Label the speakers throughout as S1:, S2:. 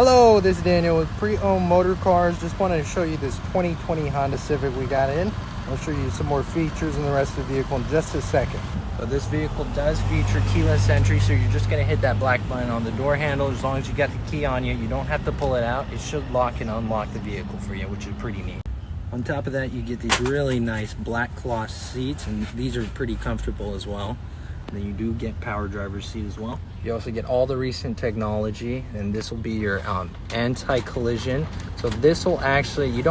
S1: Hello, this is Daniel with Pre-Owned Motor Cars. Just wanted to show you this 2020 Honda Civic we got in. I'll show you some more features and the rest of the vehicle in just a second. So this vehicle does feature keyless entry, so you're just going to hit that black button on the door handle. As long as you got the key on you, you don't have to pull it out. It should lock and unlock the vehicle for you, which is pretty neat. On top of that, you get these really nice black cloth seats, and these are pretty comfortable as well. And then you do get power driver's seat as well. You also get all the recent technology, and this will be your anti-collision. So this will actually, you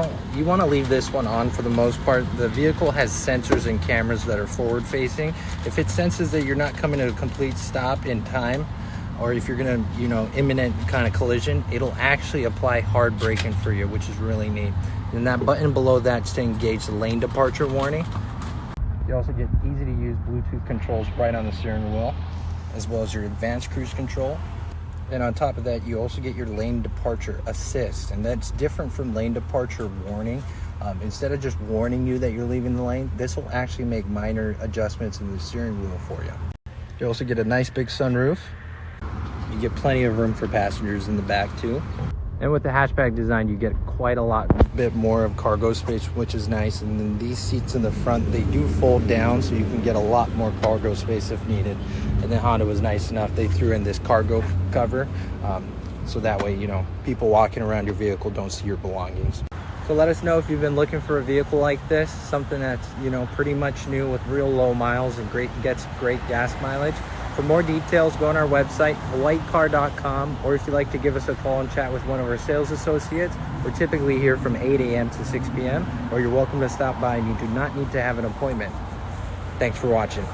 S1: want to leave this one on for the most part. The vehicle has sensors and cameras that are forward facing. If it senses that you're not coming to a complete stop in time, or if you're gonna, imminent kind of collision, it'll actually apply hard braking for you, which is really neat. And that button below that's to engage the lane departure warning. You also get easy to use Bluetooth controls right on the steering wheel, as well as your advanced cruise control. And on top of that, you also get your lane departure assist, and that's different from lane departure warning. Instead of just warning you that you're leaving the lane, this will actually make minor adjustments in the steering wheel for you. You also get a nice big sunroof. You get plenty of room for passengers in the back too. And with the hatchback design, you get quite a bit more of cargo space, which is nice. And then these seats in the front, they do fold down, so you can get a lot more cargo space if needed. And then Honda was nice enough, they threw in this cargo cover, so that way, people walking around your vehicle don't see your belongings. So let us know if you've been looking for a vehicle like this, something that's, pretty much new with real low miles and gets great gas mileage. For more details, go on our website, hawaiicar.com, or if you'd like to give us a call and chat with one of our sales associates, we're typically here from 8 a.m. to 6 p.m., or you're welcome to stop by, and you do not need to have an appointment. Thanks for watching.